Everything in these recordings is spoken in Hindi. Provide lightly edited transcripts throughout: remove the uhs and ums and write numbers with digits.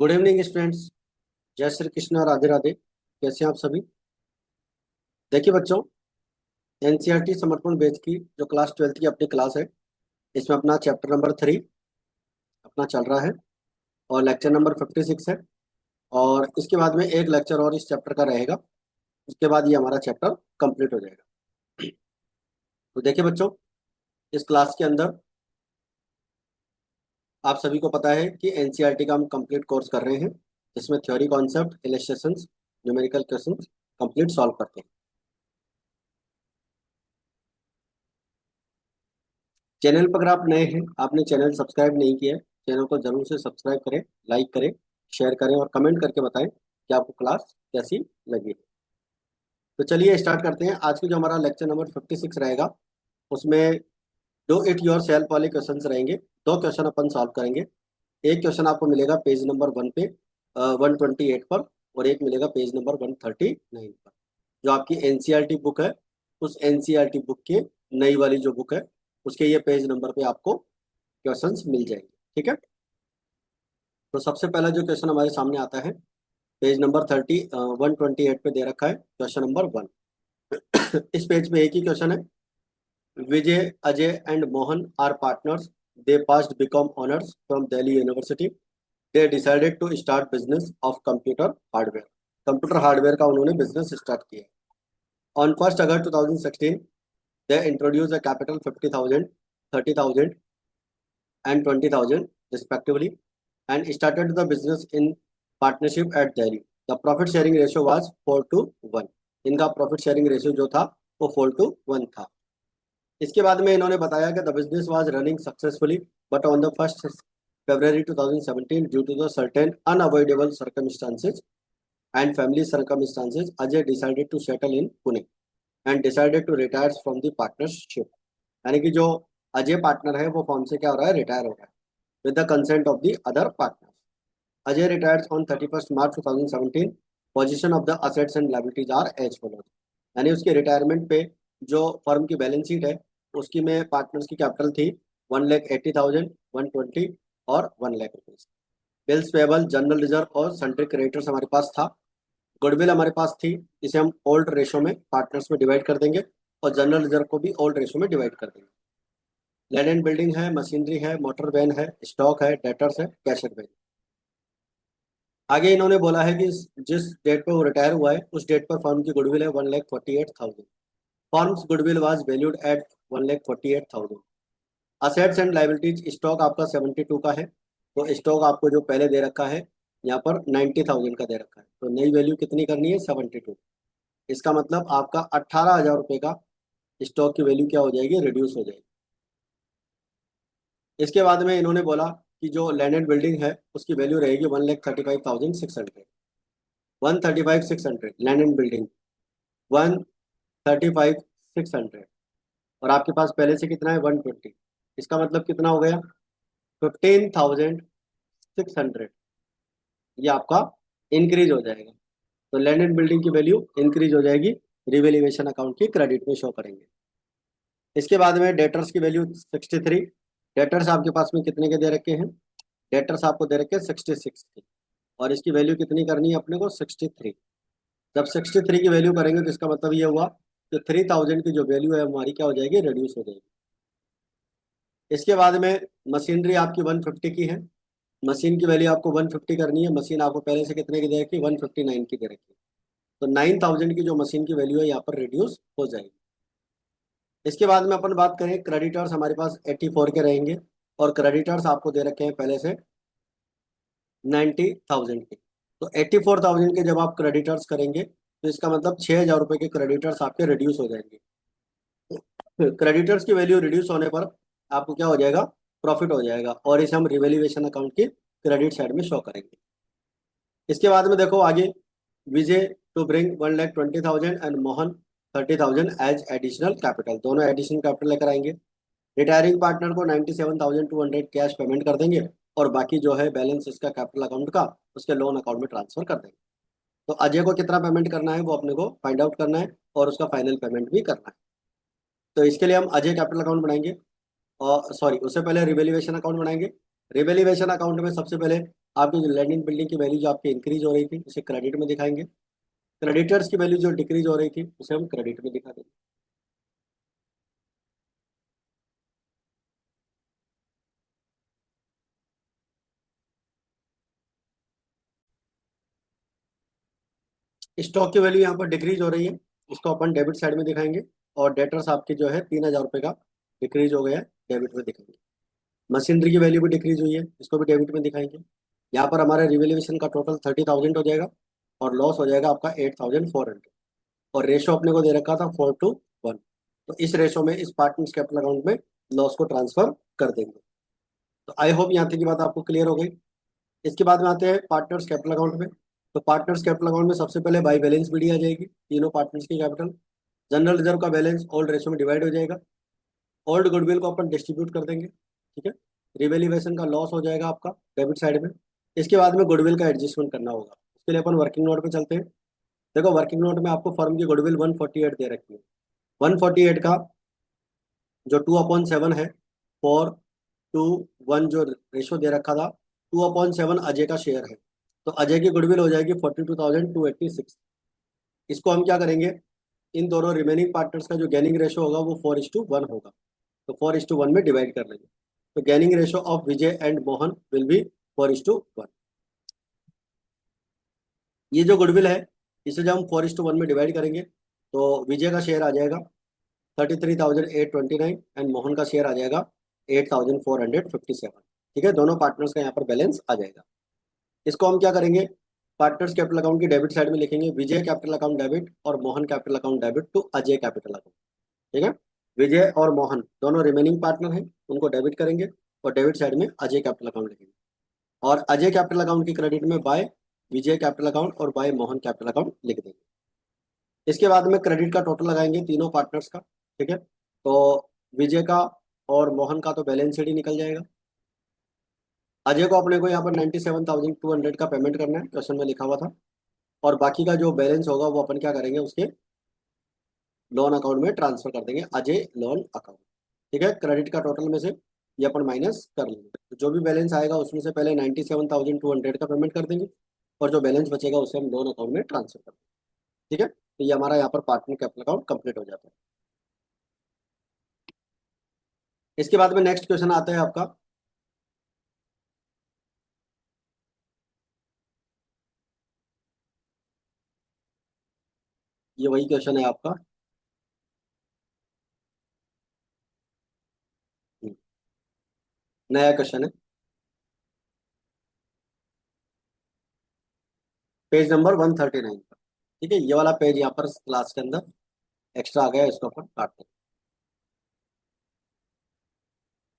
Good evening students. जय श्री कृष्ण, राधे राधे। कैसे हैं आप सभी? देखिए बच्चों, एनसीईआरटी समर्पण बैच की जो क्लास 12th की अपनी क्लास है, इसमें अपना चैप्टर नंबर 3 अपना चल रहा है और लेक्चर नंबर 56 है। और इसके बाद में एक लेक्चर और इस चैप्टर का रहेगा, उसके बाद ये हमारा चैप्टर कंप्लीट हो जाएगा। तो देखिए बच्चों, इस क्लास के अंदर आप सभी को पता है कि एनसीईआरटी का हम कंप्लीट कोर्स कर रहे हैं, जिसमें theory, concept, illustrations, numerical questions complete solve करते हैं। चैनल पर अगर आप नए हैं, आपने चैनल सब्सक्राइब नहीं किया है, चैनल को जरूर से सब्सक्राइब करें, लाइक करें, शेयर करें और कमेंट करके बताएं कि आपको क्लास कैसी लगी। तो चलिए स्टार्ट करते हैं। आज की जो हमारा लेक्चर नंबर 56 रहेगा, उसमें डू इट योर सेल्फ वाले क्वेश्चन रहेंगे। दो क्वेश्चन अपन सॉल्व करेंगे। एक क्वेश्चन आपको मिलेगा पेज नंबर 1 पे 128 पर, और एक मिलेगा पेज नंबर 139 पर। जो आपकी एनसीईआरटी बुक है, उस एनसीईआरटी बुक के नई वाली जो बुक है, उसके ये पेज नंबर पे आपको क्वेश्चंस मिल जाएंगे। ठीक है, तो सबसे पहला जो क्वेश्चन हमारे सामने आता है, पेज नंबर 128 पे दे रखा है क्वेश्चन नंबर 1। इस पेज पे एक ही क्वेश्चन है। Vijay, Ajay and Mohan are partners. They passed BCom honours from Delhi university. They decided to start business of computer hardware. Computer hardware का उन्होंने बिजनेस स्टार्ट किया। On 1 August 2016 they introduced a capital 50,000, 30,000 and 20,000 respectively, and started the business in partnership at Delhi. The profit sharing ratio was 4:1। इनका प्रॉफिट शेयरिंग रेशियो जो था वो 4:1 था। इसके बाद में इन्होंने बताया कि the business was running successfully, but on the 1 February 2017 due to the certain unavoidable circumstances and family circumstances, Ajay decided to settle in Pune and decided to retire from the partnership. यानी कि जो अजय पार्टनर है वो फॉर्म से क्या हो रहा है, रिटायर हो रहा है with the consent of the other partner. Ajay retires on 31 March 2017। Position of the assets and liabilities are as follows. यानी उसके रिटायरमेंट पे जो फर्म की बैलेंस शीट है, उसकी में पार्टनर्स की कैपिटल थी 1,80,000, 120 और 1 lakh rupees. Bills payable, general reserve और सेंट्रिक क्रेडिटर्स हमारे पास था। गुडविल हमारे पास थी, इसे हम ओल्ड रेशो में पार्टनर्स में डिवाइड कर देंगे और जनरल रिजर्व को भी ओल्ड रेशो में डिवाइड कर देंगे। लैंड एंड बिल्डिंग है, मशीनरी है, मोटर वैन है, स्टॉक है, डेटर्स है, कैश एडवांस। आगे इन्होंने बोला है कि जिस डेट पे वो रिटायर हुआ है, उस डेट पर फर्म की गुडविल है 1,48,000। Firms goodwill was valued at 1,48,000। Assets and liabilities, stock आपका 72 का है, तो स्टॉक आपको जो पहले दे रखा है यहाँ पर 90,000 का दे रखा है, तो नई वैल्यू कितनी करनी है, 72। इसका मतलब आपका 18,000 रुपये का स्टॉक की वैल्यू क्या हो जाएगी, रिड्यूस हो जाएगी। इसके बाद में इन्होंने बोला कि जो लैंड एंड बिल्डिंग है उसकी वैल्यू रहेगी 1,35,600। 135,600 लैंड एंड बिल्डिंग, 135,600। और आपके पास पहले से कितना है, 120। इसका मतलब कितना हो गया, 15,600। ये आपका इंक्रीज हो जाएगा। तो लैंड एंड बिल्डिंग की वैल्यू इंक्रीज हो जाएगी, रिवेल्यूएशन अकाउंट की क्रेडिट में शो करेंगे। इसके बाद में डेटर्स की वैल्यू 63। डेटर्स आपके पास में कितने के दे रखे हैं, डेटर्स आपको दे रखे हैं 66 की, और इसकी वैल्यू कितनी करनी है अपने को, 63। जब 63 की वैल्यू करेंगे तो इसका मतलब ये हुआ कि 3,000 की जो वैल्यू है हमारी क्या हो जाएगी, रिड्यूस हो जाएगी। इसके बाद में मशीनरी आपकी 150 की है, मशीन की वैल्यू आपको 150 करनी है। मशीन आपको पहले से कितने की दे रखी है, 159 की दे रखी है, तो 9,000 की जो मशीन की वैल्यू है यहाँ पर रिड्यूस हो जाएगी। इसके बाद में अपन बात करें, क्रेडिटर्स हमारे पास 84 के रहेंगे, और क्रेडिटर्स आपको दे रखे हैं पहले से 90,000 के। तो 84,000 के जब आप क्रेडिटर्स करेंगे तो इसका मतलब 6,000 रुपये के क्रेडिटर्स आपके रिड्यूस हो जाएंगे। क्रेडिटर्स की वैल्यू रिड्यूस होने पर आपको क्या हो जाएगा, प्रॉफिट हो जाएगा, और इसे हम रिवेल्यूएशन अकाउंट की क्रेडिट साइड में शो करेंगे। इसके बाद में देखो आगे, Vijay to bring 1,20,000 and Mohan 30,000 as additional capital, दोनों एडिशनल कैपिटल लेकर आएंगे। रिटायरिंग पार्टनर को 97,200 कैश पेमेंट कर देंगे, और बाकी जो है बैलेंस इसका कैपिटल अकाउंट का, उसके लोन अकाउंट में ट्रांसफर कर देंगे। तो अजय को कितना पेमेंट करना है वो अपने को फाइंड आउट करना है, और उसका फाइनल पेमेंट भी करना है। तो इसके लिए हम अजय कैपिटल अकाउंट बनाएंगे, और सॉरी, उससे पहले रिवेल्यूएशन अकाउंट बनाएंगे। रिवेल्यूएशन अकाउंट में सबसे पहले आपकी जो लैंड बिल्डिंग की वैल्यू जो आपकी इंक्रीज हो रही थी उसे क्रेडिट में दिखाएंगे। क्रेडिटर्स की वैल्यू जो डिक्रीज हो रही थी उसे हम क्रेडिट में दिखा देंगे। स्टॉक की वैल्यू यहाँ पर डिक्रीज हो रही है, इसको अपन डेबिट साइड में दिखाएंगे। और डेटर्स आपके जो है 3,000 रुपये का डिक्रीज हो गया है, डेबिट में दिखाएंगे। मशीनरी की वैल्यू भी डिक्रीज हुई है, इसको भी डेबिट में दिखाएंगे। यहाँ पर हमारे रिवेल्यूएशन का टोटल 30,000 हो जाएगा और लॉस हो जाएगा आपका 8,400। और रेशो अपने को दे रखा था 4:1। तो इस रेशो में इस पार्टनर्स कैपिटल अकाउंट में लॉस को ट्रांसफर कर देंगे। तो आई होप यहाँ तक की बात आपको क्लियर हो गई। इसके बाद में आते हैं पार्टनर्स कैपिटल अकाउंट में। तो पार्टनर्स कैपिटल अकाउंट में सबसे पहले बाई बैलेंस बीडी आ जाएगी, तीनों पार्टनर्स की कैपिटल। जनरल रिजर्व का बैलेंस ओल्ड रेशो में डिवाइड हो जाएगा। ओल्ड गुडविल को अपन डिस्ट्रीब्यूट कर देंगे, ठीक है। रिवेल्यूएशन का लॉस हो जाएगा आपका डेबिट साइड में। इसके बाद में गुडविल का एडजस्टमेंट करना होगा, उसके लिए अपन वर्किंग नोट पे चलते हैं। देखो वर्किंग नोट में आपको फर्म की गुडविल 148 दे रखी है। 148 का जो 2/7 है, 4:1 जो रेशो दे रखा था, 2/7 अजय का शेयर है। तो अजय की गुडविल हो जाएगी 42,286। इसको हम क्या करेंगे, इन दोनों रिमेनिंग पार्टनर्स का जो गेनिंग रेशो होगा वो 4:1 होगा। तो 4:1 में डिवाइड कर लेंगे। तो gaining ratio of Vijay and Mohan will be 4:1। ये जो गुडविल है इसे जब हम 4:1 में डिवाइड करेंगे तो विजय का शेयर आ जाएगा 33,829 एंड मोहन का शेयर आ जाएगा 8,457। ठीक है, दोनों पार्टनर्स का यहाँ पर बैलेंस आ जाएगा। इसको हम क्या करेंगे, पार्टनर्स कैपिटल अकाउंट की डेबिट साइड में लिखेंगे विजय कैपिटल अकाउंट डेबिट और Mohan capital account debit to Ajay capital account. ठीक है, विजय और मोहन दोनों रिमेनिंग पार्टनर हैं, उनको डेबिट करेंगे और डेबिट साइड में अजय कैपिटल अकाउंट लिखेंगे। और अजय कैपिटल अकाउंट की क्रेडिट में बाय विजय कैपिटल अकाउंट और बाय मोहन कैपिटल अकाउंट लिख देंगे। इसके बाद में क्रेडिट का टोटल लगाएंगे तीनों पार्टनर्स का। ठीक है, तो विजय का और मोहन का तो बैलेंस शीट ही निकल जाएगा। अजय को अपने को यहाँ पर 97,200 का पेमेंट करना है, क्वेश्चन में लिखा हुआ था। और बाकी का जो बैलेंस होगा वो अपन क्या करेंगे, उसके लोन अकाउंट में ट्रांसफर कर देंगे, अजय लोन अकाउंट। ठीक है, क्रेडिट का टोटल में से ये अपन माइनस कर लेंगे। तो जो भी बैलेंस आएगा उसमें से पहले 97,200 का पेमेंट कर देंगे और जो बैलेंस बचेगा उसे हम लोन अकाउंट में ट्रांसफर कर देंगे। ठीक है, तो ये हमारा यहाँ पर पार्टनर कैपिटल अकाउंट कंप्लीट हो जाता है। इसके बाद में नेक्स्ट क्वेश्चन आता है आपका, ये वही क्वेश्चन है आपका। नया क्वेश्चन है, पेज नंबर 139 पर। ठीक है, ये वाला पेज यहाँ पर क्लास के अंदर एक्स्ट्रा आ गया है, इसको अपन काटते हैं।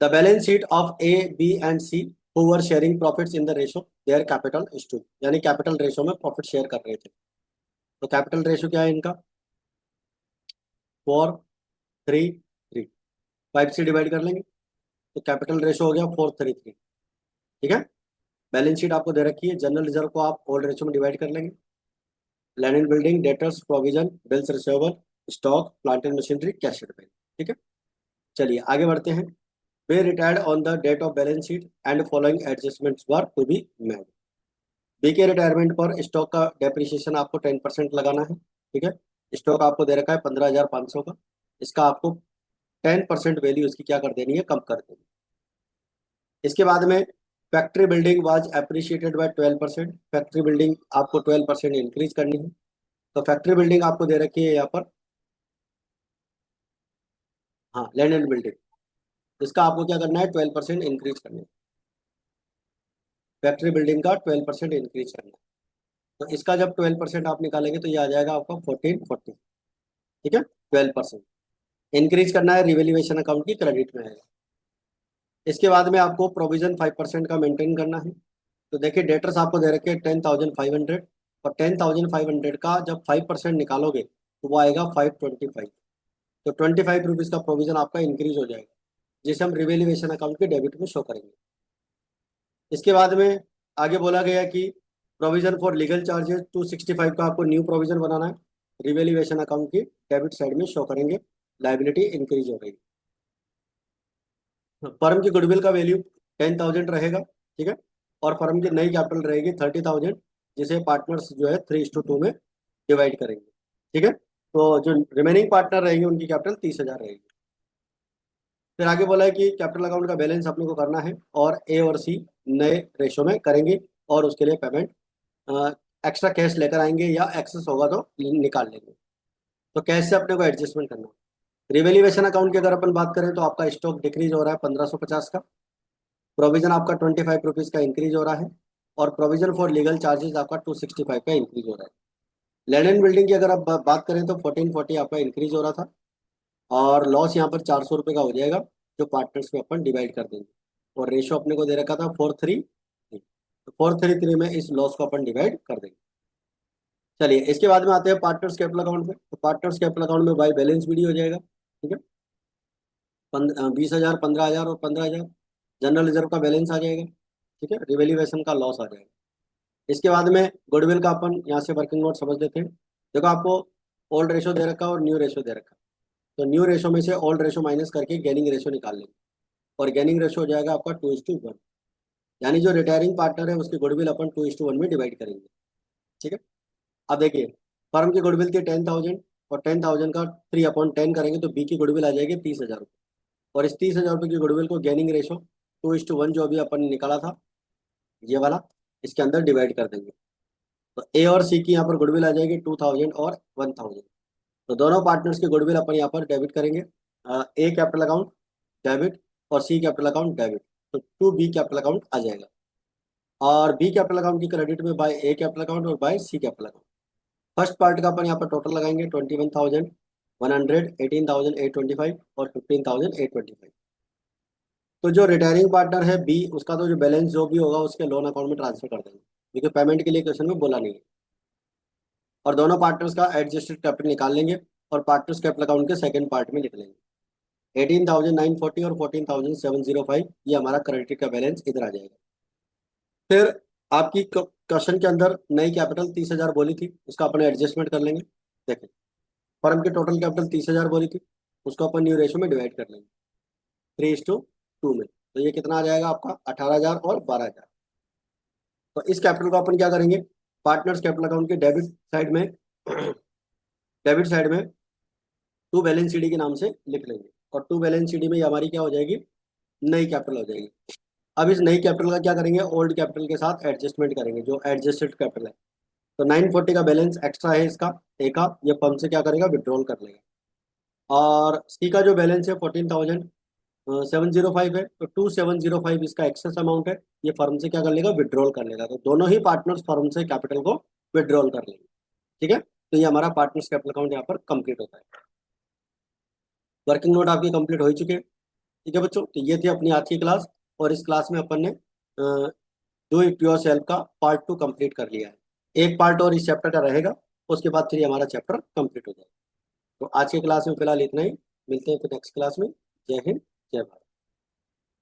The balance sheet of A B and C who were sharing profits in the ratio their capital is to, यानी कैपिटल रेशो में प्रॉफिट शेयर कर रहे थे। तो कैपिटल रेशो क्या है इनका, 4:3:3। 5 से डिवाइड कर लेंगे तो कैपिटल रेशो हो गया 4:3:3। ठीक है, बैलेंस शीट आपको दे रखी है, जनरल रिजर्व को आप ओल्ड रेशो में डिवाइड कर लेंगे। Land and building, debtors, provision, bills receivable, stock, plant and machinery, cash advance. ठीक है, चलिए आगे बढ़ते हैं। वे retired on the date of balance sheet and following adjustments were to be made. B के रिटायरमेंट पर स्टॉक का डेप्रिसिएशन आपको 10% लगाना है। ठीक है, स्टॉक आपको दे रखा है 15,500 का, इसका आपको 10% वैल्यू इसकी क्या कर देनी है, कम कर देनी है। इसके बाद में factory building was appreciated by 12%। Factory building आपको 12% इंक्रीज करनी है। तो फैक्ट्री बिल्डिंग आपको दे रखी है यहाँ पर, हाँ लैंड एंड बिल्डिंग, इसका आपको क्या करना है, 12% इंक्रीज करना है। फैक्ट्री बिल्डिंग का 12% इंक्रीज करना है। तो इसका जब 12% आप निकालेंगे तो ये आ जाएगा आपका 1440। ठीक है, 12% इंक्रीज करना है, रिवेल्यूएशन अकाउंट की क्रेडिट में आएगा। इसके बाद में आपको प्रोविजन 5% का मेंटेन करना है। तो देखिए डेटर्स आपको दे रखे हैं 10,500, और 10,500 का जब 5% निकालोगे तो वो आएगा 525। तो 25 रुपीज़ का प्रोविजन आपका इंक्रीज हो जाएगा, जिसे हम रिवेल्यूएशन अकाउंट के डेबिट में शो करेंगे। इसके बाद में आगे बोला गया कि प्रोविजन फॉर लीगल चार्जेस 265 का आपको न्यू प्रोविजन बनाना है, रिवेल्यूएशन अकाउंट की डेबिट साइड में शो करेंगे, लाइबिलिटी इंक्रीज हो रही है। फर्म की गुडविल का वैल्यू 10,000 रहेगा। ठीक है, और फर्म की नई कैपिटल रहेगी 30,000, जिसे पार्टनर्स जो है 3:2 में डिवाइड करेंगे। ठीक है, तो जो रिमेनिंग पार्टनर रहेगी उनकी कैपिटल 30,000 रहेगी। फिर आगे बोला है कि कैपिटल अकाउंट का बैलेंस अपने को करना है और ए और सी नए रेशो में करेंगे और उसके लिए पेमेंट एक्स्ट्रा कैश लेकर आएंगे या एक्सेस होगा तो निकाल लेंगे। तो कैश से अपने को एडजस्टमेंट करना है। रिवेल्यूएशन अकाउंट की अगर अपन बात करें तो आपका स्टॉक डिक्रीज हो रहा है 1550 का, प्रोविजन आपका 25 रुपीज़ का इंक्रीज हो रहा है, और प्रोविजन फॉर लीगल चार्जेस आपका 265 का इंक्रीज हो रहा है। लैंड एंड बिल्डिंग की अगर आप बात करें तो 1440 आपका इंक्रीज हो रहा था, और लॉस यहाँ पर 400 रुपये का हो जाएगा, जो पार्टनर्स में अपन डिवाइड कर देंगे। और रेशो अपने को दे रखा था 4:3, तो 4:3 में इस लॉस को अपन डिवाइड कर देंगे। चलिए इसके बाद में आते हैं पार्टनर्स कैपिटल अकाउंट पे। तो पार्टनर्स कैपिटल अकाउंट में बाई बैलेंस भी हो जाएगा। ठीक है, 20,000, 15,000 और 15,000 जनरल रिजर्व का बैलेंस आ जाएगा। ठीक है, रिवेल्यूएशन का लॉस आ जाएगा। इसके बाद में गुडविल का अपन यहाँ से वर्किंग नोट समझ लेते हैं। देखो आपको ओल्ड रेशो दे रखा है और न्यू रेशो दे रखा है, तो न्यू रेशो में से ओल्ड रेशो माइनस करके गेनिंग रेशो निकाल लेंगे, और गेनिंग रेशो हो जाएगा आपका 2:1, यानी जो रिटायरिंग पार्टनर है उसकी गुडविल अपन 2:1 में डिवाइड करेंगे। ठीक है, अब देखिए फर्म की गुडविल थी 10,000, और 10,000 का 3/10 करेंगे तो बी की गुडविल आ जाएगी 30,000 रुपये, और इस 30,000 रुपये की गुडविल को गेनिंग रेशो 2:1 जो अभी अपन ने निकाला था ये वाला, इसके अंदर डिवाइड कर देंगे। तो ए और सी की यहाँ पर गुडविल आ जाएगी 2,000 और 1,000। तो दोनों पार्टनर्स की गुडविल अपन यहाँ पर डेबिट करेंगे। ए कैपिटल अकाउंट डेबिट और सी कैपिटल अकाउंट डेबिट, तो टू बी कैपिटल अकाउंट आ जाएगा। और बी कैपिटल अकाउंट की क्रेडिट में बाय ए कैपिटल अकाउंट और बाय सी कैपिटल अकाउंट। फर्स्ट पार्ट का अपन यहाँ पर टोटल लगाएंगे 21,100, 18,825 और 15,825। तो जो रिटायरिंग पार्टनर है बी, उसका तो जो बैलेंस जो भी होगा उसके लोन अकाउंट में ट्रांसफर कर देंगे, क्योंकि पेमेंट के लिए क्वेश्चन में बोला नहीं है। और दोनों पार्टनर्स का एडजस्टेड कैपिटल निकाल लेंगे और पार्टनर्स कैपिटल अकाउंट के सेकंड पार्ट में लिख लेंगे। 18,940 और 14,705 ये हमारा क्रेडिट का बैलेंस इधर आ जाएगा। फिर आपकी क्वेश्चन के अंदर नई कैपिटल 30,000 बोली थी, उसका अपन एडजस्टमेंट कर लेंगे। देखें फर्म की टोटल कैपिटल 30,000 बोली थी, उसको अपन न्यू रेशो में डिवाइड कर लेंगे 3:2 में, तो ये कितना आ जाएगा आपका 18,000 और 12,000। तो इस कैपिटल को अपन क्या करेंगे, पार्टनर्स कैपिटल अकाउंट के डेबिट साइड में डेबिट साइड में टू बैलेंस शीट के नाम से लिख लेंगे, और टू बैलेंस शीट में ये हमारी क्या हो जाएगी, नई कैपिटल हो जाएगी। अब इस नई कैपिटल का क्या करेंगे, ओल्ड कैपिटल के साथ एडजस्टमेंट करेंगे, जो एडजस्टेड कैपिटल है। तो 940 का बैलेंस एक्स्ट्रा है इसका ए का, ये फर्म से क्या करेगा, विड्रॉल कर लेगा। और सी का जो बैलेंस है 14,705 है, तो 2,705 इसका एक्सेस अमाउंट है, ये फर्म से क्या कर लेगा, विड्रॉल कर लेगा। तो दोनों ही पार्टनर्स फर्म से कैपिटल को विड्रॉल कर लेंगे। ठीक है, तो ये हमारा पार्टनर्स कैपिटल अकाउंट यहाँ पर कंप्लीट होता है। वर्किंग नोट आपकी कंप्लीट हो चुके हैं। ठीक है बच्चों, तो ये थी अपनी आज की क्लास, और इस क्लास में अपन ने डू इट योर सेल्फ का पार्ट 2 कंप्लीट कर लिया है। एक पार्ट और इस चैप्टर का रहेगा, उसके बाद फिर हमारा चैप्टर कंप्लीट हो जाएगा। तो आज की क्लास में फिलहाल इतना ही, मिलते हैं फिर नेक्स्ट क्लास में। जय हिंद, जय भारत।